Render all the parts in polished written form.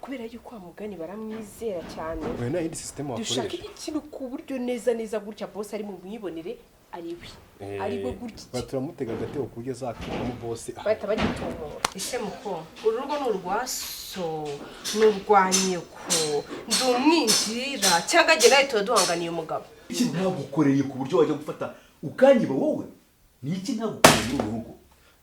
kubera yuko amugani baramwizera cyane we na yindi system wakoresha dushaka ikintu ku buryo neza gutya boss ari mu mwibonere ariwe gutya baturamutega gateo kugeza akamo boss bahita bagitumura ise muko urugo n'urwaso n'urwanyeko ndumwinjira cyangwa je nayo tuduhanganiye umugabo iki ntagukoreye ku buryo wajya gufata ukanyiba wowe ni iki ntagukoreye urugo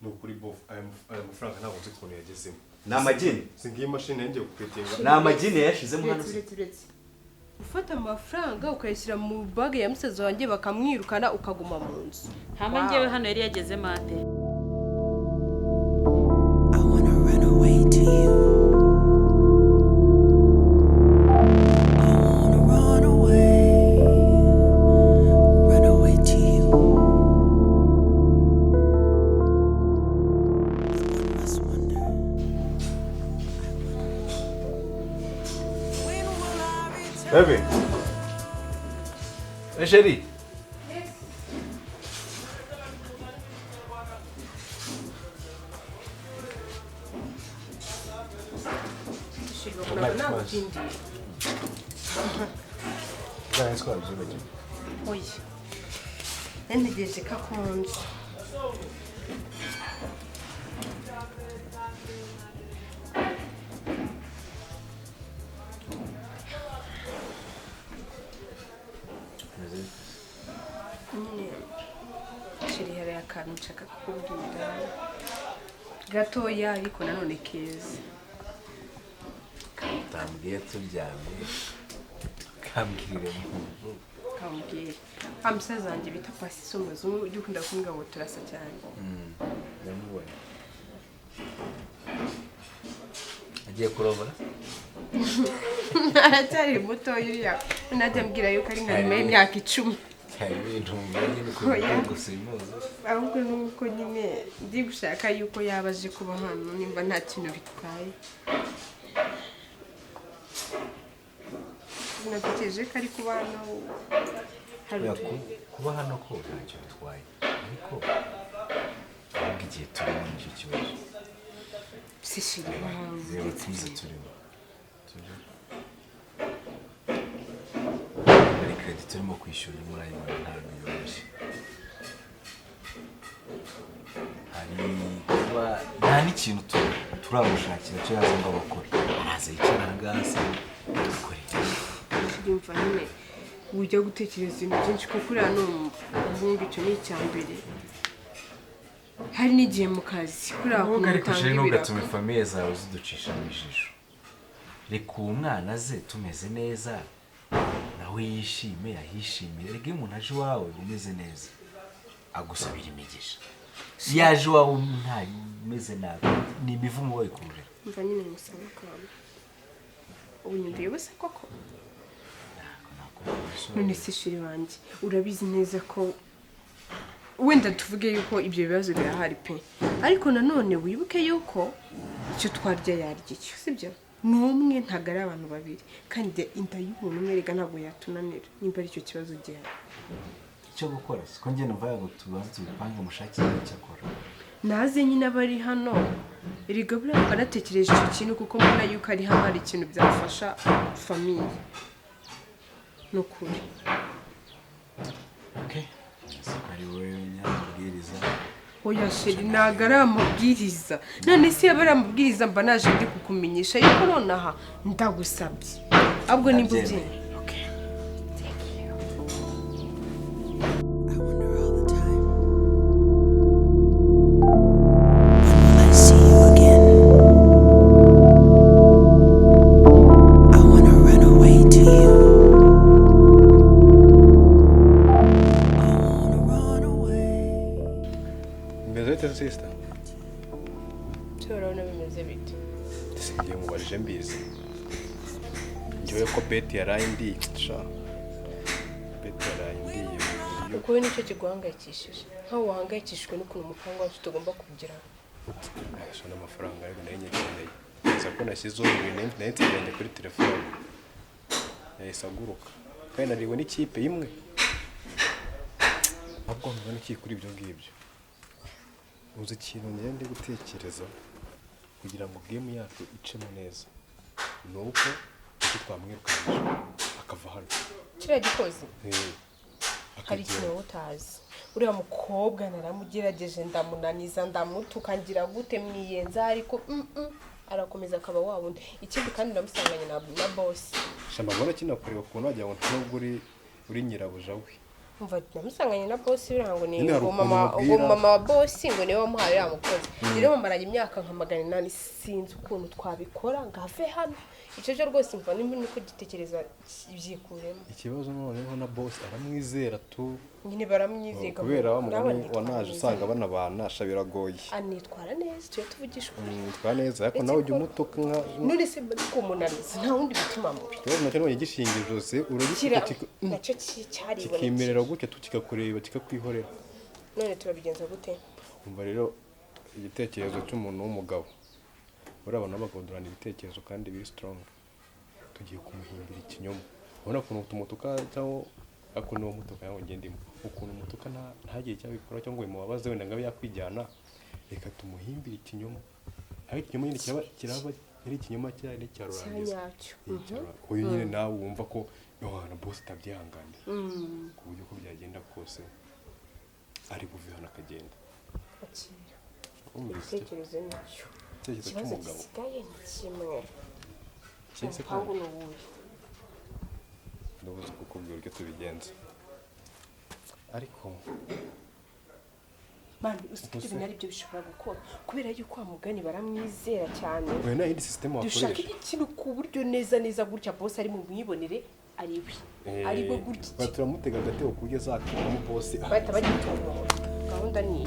nukuri bof aya mafaranga ntabwo nzi ukuntu yagezemo namagene singiye machine yanjye kupetinga namagene yashizemo hano ufata amafaranga ukayishyira mu bag ya musaza wanjye bakamwirukana ukaguma mu nzu hama ngewe hano yari yageze mate I wanna run away to you. I wanna run away to you. One must wonder. When will I return? Baby. Hey, Sherry. Ushibukanye Mutindi Zana twabyibagiwe oya entegereje kakonje shiri hari akantu nshaka kukubwira gatoya ariko nanone keza Tambwiye turyamye. Kambwire mu. kambwira amusaza wanjye bita Pasi Somazu ujye ukunda kumbwira ngo turasa cyane Ndamubona. Agiye kurobora? aracyari muto yuriya najya mbwira yuko ari nka nyuma y'imyaka 10 Hari ibintu mbonye ko gusimuza. ahubwo nuko nyine ndi gushaka yuko yabaje kuba hano nimba nta kintu bitwaye natekereje ko ari kuba hano hari Kuba hano ko ntacyo bitwaye. Ariko ahubwo igihe turi mu icyo kibazo. sishiri Zewe tuzi turimo. Muri credit turimo kwishyura muri ayo ntabwo yoroshye. Hari kuba nta n'ikintu turamushakira cyo yaza ngo bakore. Araza yicara hagasi akore. ndumva nyine ujya gutekereza ibintu byinshi kuko uriya ni umuhungu icyo ni icyambere hari n'igihe mu kazi kuriya Ahubwo ariko kumutanga sheri ibiraka ntugatume famiye zawe ziducisha mu ijisho. Reka uwo mwana ze tumeze neza nawe yishime yahishimire. Reka iyo umuntu aje iwawe umeze neza agusabira imigisha. Yaje iwawe umeze nabi ni imivumo wayikururira. mva nyine musaba akantu ubu nyumviye ubusa koko none se shiri wanjye urabizi neza ko wenda tuvuge yuko ibyo bibazo birahari pe ariko nanone wibuke yuko icyo twarya yarya icyo sibyo n'umwe ntabwo ari abantu babiri kandi inda y'umuntu umwe rega ntabwo yatunanira nimba ari icyo kibazo gihari Icyo gukora siko njye numva ngo tubanze tubipange mushakire icyo akora. naze nyine abari hano erega buriya bakanatekereje icyo kintu kuko mbona yuko ari hano hari ikintu byafasha famiye n'ukuri Okay. Ari wowe nyamubwiriza. oya sheri ntabwo ari amabwiriza none se yaba ari amabwiriza mba naje ndi kukumenyesha yuko nonaha ndagusabye ahubwo nimba ubyemeye okay thank you I wonder all the time. When will I see you again? I wanna run away to you. I wanna run away. mbeze sister turabona bimeze bite singiye mubarije mbizi ngiye ko beti yarayindi sha beti yarayindi ukuri nicyo kiguhangayikishije nkaho wahangayikishijwe n'ukuntu umupangu wacu tugomba kugira sha n'amafaranga ariko nayo nyekeneye nza ko nashyizeho ibintu nayo nsigaye kuri telefone yahise aguruka kandi nariwe n'ikipe imwe ahubwo mbona iki kuri ibyo ngibyo uzi ikintu ndi gutekereza kugira ngo game yacu icemo neza nuko twamwirukanye akava hano kiriya gikozi hari ikintu wowe utazi uriya mukobwa naramugerageje ndamunaniza ndamutuka ngira gute mwiyenza ariko arakomeza akaba wawundi ikindi kandi namusanganye na boss shamba mbona kinakureba ukuntu wagira ngo ntabwo uri nyirabuja we umva namusanganye na boss birango ni mama wa boss ngo niwe wamuhaye ya mukozi rero bamaranye imyaka nka 800 sinzi ukuntu twabikora ngave hano icyo cyo rwose mva niko gitekereza ibyikuremo ikibazo noneho na boss aramwizera tu nyine baramwizega kubera wanaje usanga banasha biragoye anitwara neza cyo tuvugisha twara neza ariko nawe ujya umutuka nka none se kumunaniza nta wundi bituma mubi rero nacyo none gishingije zose uragikira nacyo cyari kikimerera gutya tukikakureba kikakwihorera none turabigenza gute umva rero igitekerezo cy'umuntu w'umugabo urabona bagodurana ibitekerezo kandi biri strong tugiye kumuhimbira ikinyoma ubona ukuntu tumutuka cyangwa akuntu uwo mutuka yawe ngendimo ukuntu umutuka ntagiye cyabikora cyangwa ngo mubabaze wenda ngabe yakwijyana reka tumuhimbira ikinyoma ariko ikinyoma nyine kiraba ari ikinyoma cyane cyarurangiza uyu nyine nawe wumva ko yohana boss tabyihangane ku buryo ko byagenda kose ari buvihana akagenda igitekerezo nicyo ikibazo gisigaye ni kimwe cyese ntabwo n'ubuye ndabuze kukubwira uburyo tubigenza ariko mani usibye ibintu ari byo bishobora gukora kubera yuko wa mugani baramwizera cyane we nta yindi system wakoresha dushaka ikintu ku buryo neza gutya boss ari mu mwibonere ari we gutya baturamutega agatego ku buryo zakamo boss bahita bagitora gahunda ni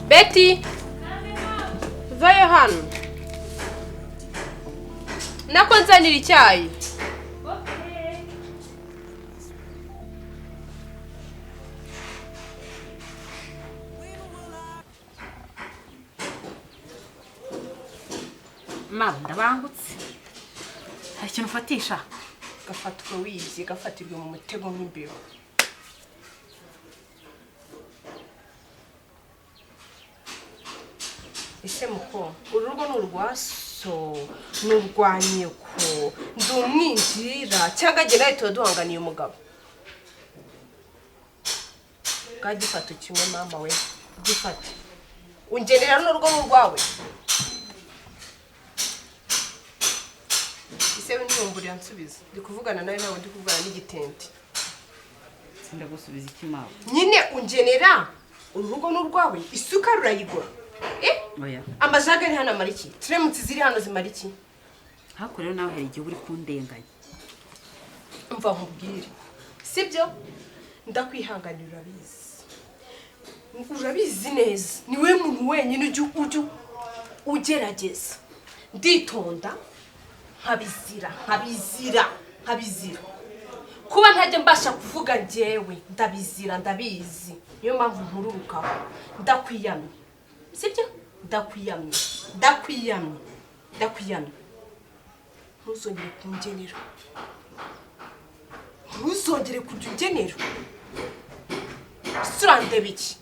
Betty vayo hano nako nzanira icyayi mama ndabangutse hari ikintu ufatisha gafatwa wizi gafatirwe mu mutego nk'imbeba ese muko urugo n'urwaso n'urwanyeko ndi umwinjira cyangwa njye nawe tuba duhanganiye umugabo bwagifata kimwe mama we gifate ungenera n'urugo n'urwawe ise w'intumburi yansubiza ndi kuvugana nawe ntabwo ndi kuvugana n'igitente sindagusubiza iki mama nyine ungenera urugo n'urwawe isuka rurayigura oya amajaga ari hano amariki turemutse ziri hano zimariki hako rero nawe hari igihe uri kundenganya mva nkubwire sibyo ndakwihanganira urabizi neza niwe muntu wenyine ujya ugerageza nditonda nkabizira kuba ntajya mbasha kuvuga njyewe ndabizira ndabizi niyo mpamvu nkururukaho ndakwiyamye sibyo ndakwiyamye ntuzongere kungenera ntuzongere kujya ungenera ese urandeba iki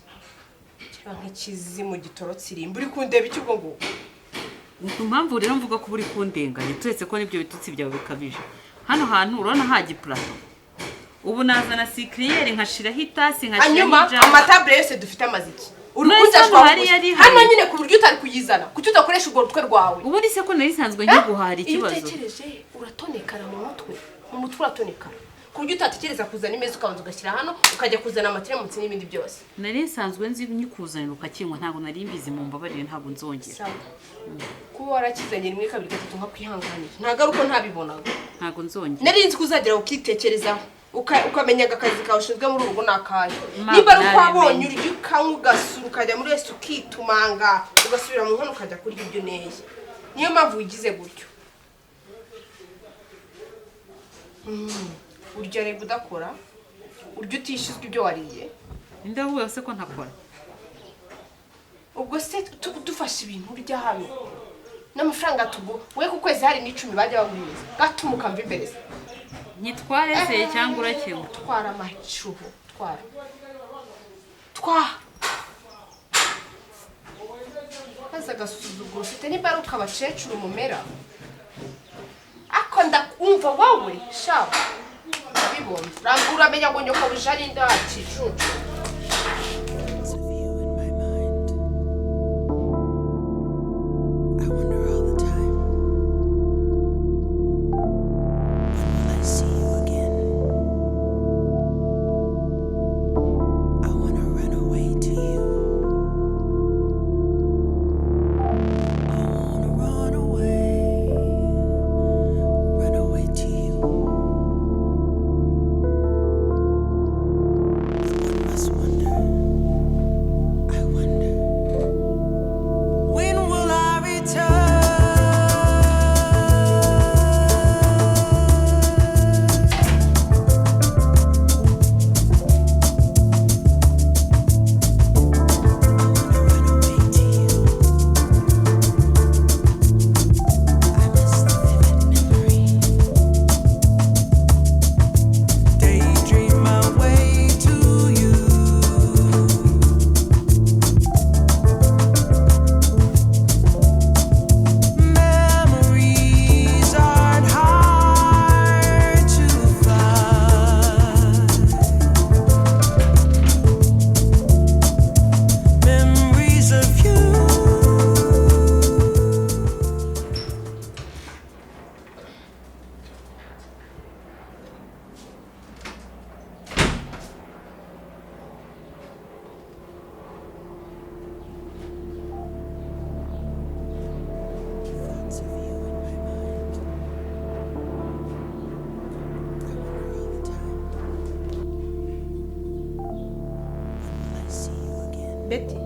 kiba nk'ikizimu gitorotse irimbi uri kundeba iki ubwo ngubwo impamvu rero mvuga ko uri kundenganya turetse ko n'ibyo bitutsi byawe bikabije hano hantu urabona hagipurato ubu nazana sikiriyeri nkashiraho itasi hanyuma amatabure yose dufite amaziki hano nyine ku buryo utari kuyizana kuki udakoresha urwo rutwe rwawe ubundi se ko nari isanzwe nkiguhara ikibazo iyo utekereje uratonekara mu mutwe uratonekara ku buryo utatekereza kuzana imeza ukabanza ugashyira hano ukajya kuzana amateramutsi n'ibindi byose nari nsanzwe nzi nyikuzanira ukakinywa ntabwo nari mbizi mu mbabarire ntabwo nzongera kuba warakizanye rimwe kabiri gatatu nka kwihanganira ntabwo ari uko ntabibonaga ntabwo nzongera nari nzi ko uzagera ukitekerezaho ukamenya akazi kawe ushinzwe muri urugo n'akahe niba ari uko wabonye urya ukanywa ugasura ukajya muri wese ukitumanga ugasubira mu nkono ukajya kurya ibyo neza niyo mpamvu wigize gutyo urya reba udakora urya utishyuzwa ibyo wariye ndavuga se ko ntakora ubwo se dufashe ibintu urya hano n'amafaranga tugu we ku kwezi hari n'icumi bajya baguhereza gatumuka mva imbere nyitware se cyangwa urakemura twara amacuho twara maze agasuzuguro ufite n'ibaruka abakecuru mumera ako ndakumva wowe shawe urabibonye uramenya ngo nyoko buje ari nda kicucu Betty.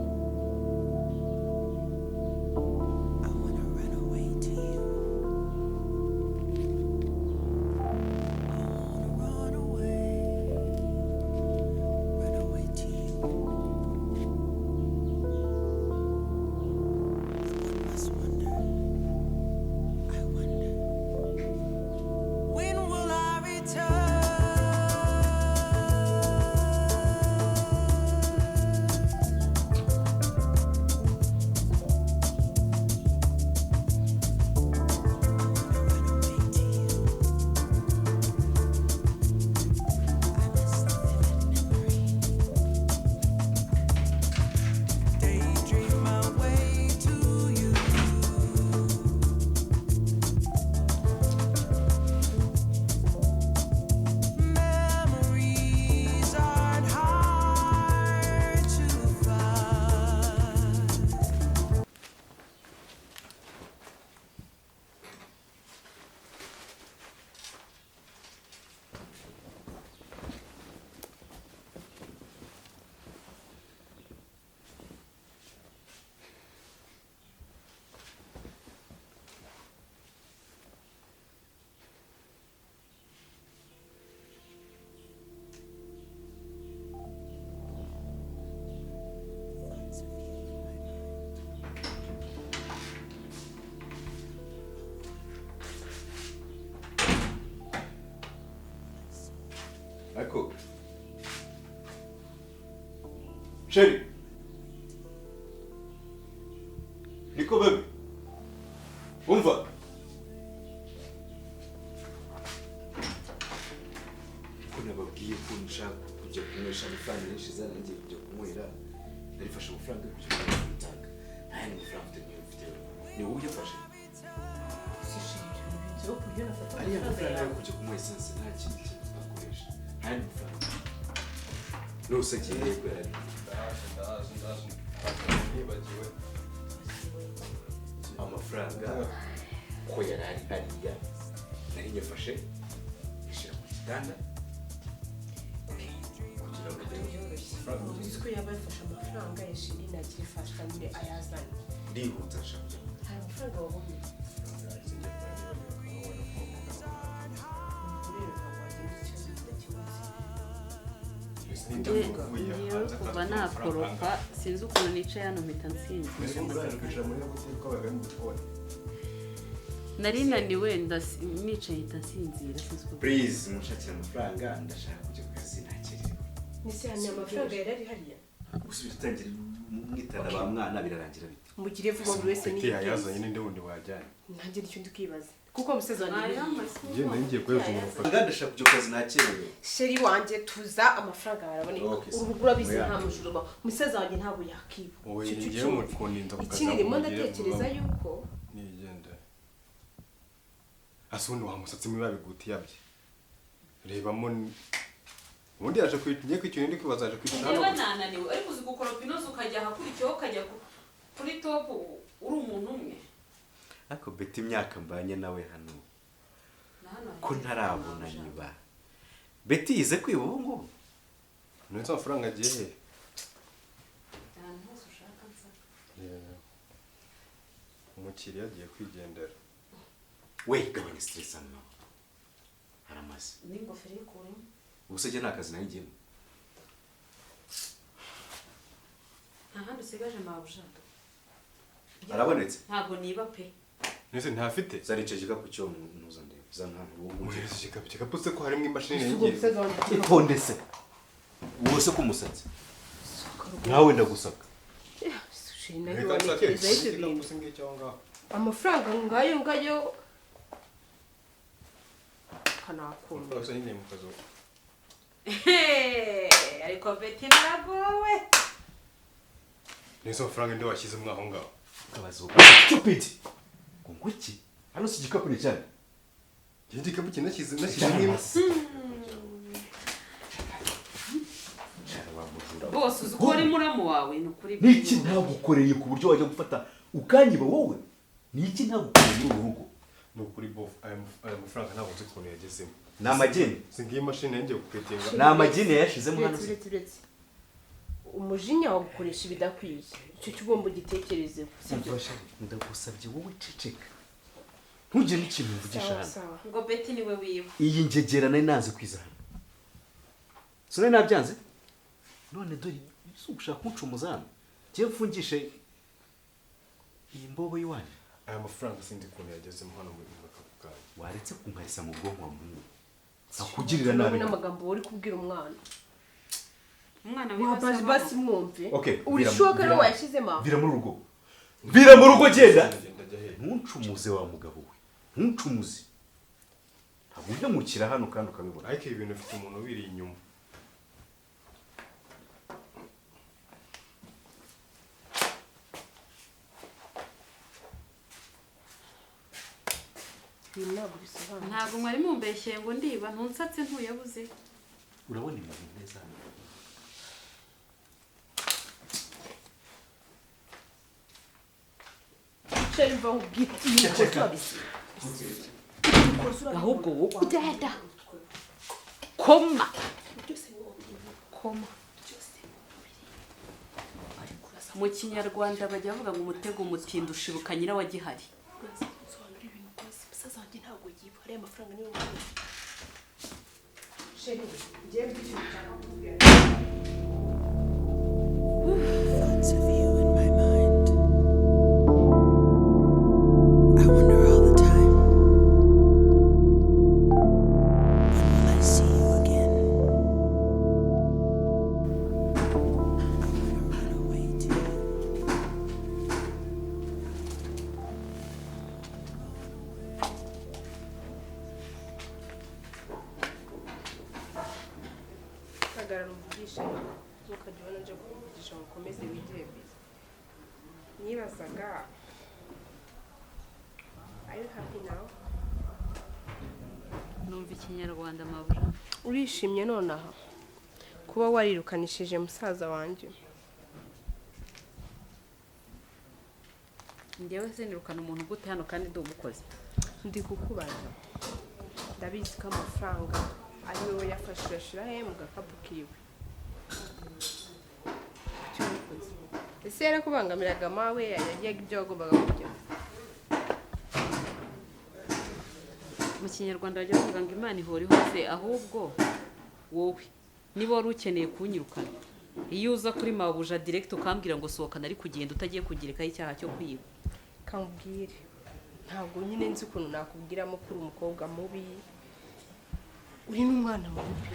Ecco. Sherry. Niko baby. Umva. Kuna babwiye ko nshaka kujya kunywesha amafaranga menshi zarangiye kujya kunywera. Narifashe amafaranga yo kujya kwitanga. Nta mafaranga mfite. Ni wowe ufashe. Ari amafaranga yo kujya kunywera essence nta kintu twakoresha. Nta mafaranga. Nose kigiye kwera. Nibagiwe. Amafaranga ko yarari hariya. Nari nyafashe. Ishira ku kitanda. Uzi ko yaba yafashe amafaranga yashiri nakifasha nyine ayazana. Ndihuta shaka. Hari amafaranga wabonye. Ngiye kuva nakoropa sinzi ukuntu nicaye hano mpita nsinzira nari naniwe nicaye ndasinzira sinzwe please mushakira amafaranga ndashaka kujya ku kazi nakerewe nise hano amafaranga yari hariya gusubira utangira mwitana ba mwana birarangira bite mugire vuba buri wese ni yazanye n'indi wundi wajyanye ntagira icyo ndi kwibaza kuko musaza wanjye njye ngiye kweza umuntu ndashaka kujya ku kazi nakerewe sheri wanjye tuza amafaranga baraboneka urugura bizi nta mujuruma musaza wanjye ntabwo yakiba oye ngiye mu kuninda ku kazi ikindi mo ndatekereza yuko nigende asundi wa musatsi mwe babigutiye abye rebamo ubundi yaje kwitinye kw'ikintu ndi kwibaza aje kwitina niba nananiwe ariko uzi gukoropa inoze ukajya hakurikiyeho ukajya kuri top uri umuntu umwe ariko beti imyaka mbanye nawe hano ko ntarabona niba beti yize kwiba ubu ngubu none amafaranga agiye he ahantu hose ushaka nsaka umukiriya agiye kwigendera we gabanya stress hano haramaze n'ingofero ikurimo ubuse jye nta kazi nayigiyemo nta handi usigaje mabujado arabonetse ntabwo niba pe nese ntafite zarice igikapu cyo ntuza ndebe zantanga ubu umuhereza igikapu se ko harimo imashini ubwo y'ingenzi musaza wanjye itondese ubuse ko umusatsi nawe ndagusaka sheri nayo wanekereza ibyo bintu amafaranga ngayo kanakunda rwose nyine mu kazi ariko beti naragowe nese amafaranga ndi washyizemo aho ngaho kabazo stupid nguki hano si igikapu ni cyane iki gikapu kinashyize n'imasi bose uzi ko uri muramu wawe ni ukuri niki ntagukoreye ku buryo wajya gufata ukanyiba wowe niki ntagukoreye muri ubu rugo ni ukuri bof aya mafaranga ntabwo nzi ukuntu yagezemo ni amageni singiye imashini yanjye gupetinga ni amageni yayashizemo hano se uretse umujinya wo gukoresha ibidakwiye icyo cy'ugomba ugitekerezeho sibyo ndagusabye wowe ceceka ntujye n'ikintu mvugisha hano sawa ngo beti niwe wiba iyi ngegera nari nanze kwiza hano so nari nabyanze none dore si ugushaka kuncuza hano ngiye mfungishe iyi mbobo y'iwanyu aya mafaranga sindi ukuntu yagezemo hano muri kapu kawe waretse kunkarisa mu bwonko wa mungu akugirira nabi n'amagambo uri kubwira umwana umwana wabaje basi mwumve okay urishoka no wayashizemo vira muri rugo vira mu rugo genda ntuncumuze wa mugabo we ntuncumuze ntabwo ujya mukira hano kandi ukabibona ariko ibi bintu bifite umuntu ubiri inyuma ntabwo mwari mumbeshye ngo ndiba ntunsatse ntuyabuze urabona ibintu neza ahubwo wowe ugenda koma mu kinyarwanda bajya bavuga ngo umutego mutindi ushibuka nyirawo gihari Thoughts of you in my mind. I wonder all the time, when will I see you again? I wanna run away to you. hagarara umuvugishe ntukajya ubona nje kuvugisha ngo ukomeze wigire bize nibazaga are you happy now numva ikinyarwanda mabura urishimye nonaha kuba warirukanishije musaza wanjye njyewe sinirukana umuntu gute hano kandi ndi umukozi ndi kukubaza ndabizi ko amafaranga ari wowe yafashe urashyira he mu gakapu kiwe icyo wikoze ese yarakubangamiraga mawe yagiye ibyo wagombaga kujya mu kinyarwanda bajya bavuga ngo imana ihora ihose ahubwo wowe niba wari ukeneye kunyirukana iyo uza kuri mabuja direct ukambwira ngo sohokana ari kugenda utagiye kugerekaho icyaha cyo kwiba kamubwire ntabwo nyine nzi ukuntu nakubwiramo ko uri umukobwa mubi uri n'umwana mubi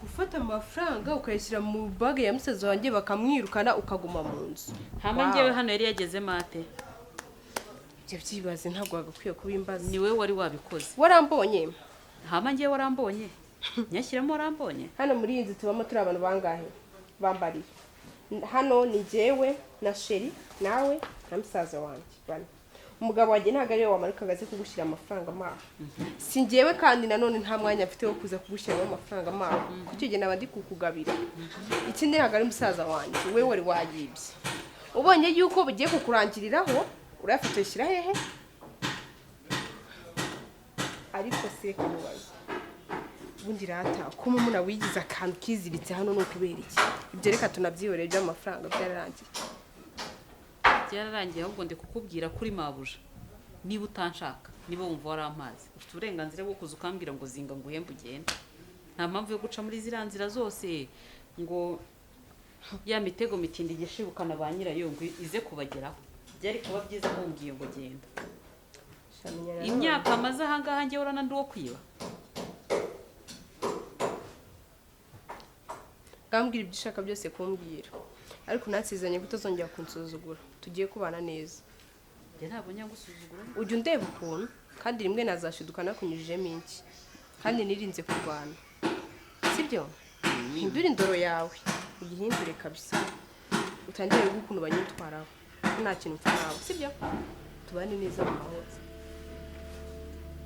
gufata amafaranga ukayashyira mu bage ya musaza wanjye bakamwirukana ukaguma mu nzu hama njyewe hano yari yageze mate ibyo byibaze ntabwo wagakwiye kubimbaza ni we wari wabikoze warambonye hama njyewe warambonye nyashyiramo warambonye hano muri iyi nzu tubamo turi abantu bangahe bambariye hano ni jyewe na sheri nawe na musaza wanjye bane umugabo wanjye ntabwo ariwe wamarikaga aze kugushyira amafaranga maho si njyewe kandi nanone nta mwanya mfite wo kuza kugushyiramo amafaranga maho kuko icyo gihe naba ndi kukugabira ikindi ntabwo ari musaza wanjye we wari wayibye ubonye yuko bugiye kukurangiriraho urayafite ushyira hehe ariko se kamubaza ubundi rata ko mumuna wigize akantu kiziritse hano ni ukubera iki ibyo reka tunabyihoreye by'amafaranga byararangiye byararangiye ahubwo ndi kukubwira kuri mabuja niba utanshaka niba wumva warampazi ufite uburenganzira bwo kuza ukambwira ngo zinga ngo uhembe ugende nta mpamvu yo guca muri ziriya nzira zose ngo ya mitego mitindi igishibukana ba nyirayo ngo ize kubageraho byari kuba byiza ko umbwiye ngo genda imyaka amaze ahangaha njyewe urana ndi uwo kwiba ngambwira ibyo ushaka byose kumbwira ariko nansezeranye ko utazongera kunsuzugura tugiye kubana neza njye ntabwo nyagusuzugura ujya undeba ukuntu kandi rimwe nazashiduka nakunyujijemo iki kandi nirinze kurwana sibyo hindura indoro yawe ugihindure kabisa utangire rero ukuntu banyitwaraho ko nta kintu mpfa nawe sibyo tubane neza mu mahoro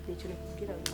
nicyo nakubwiraga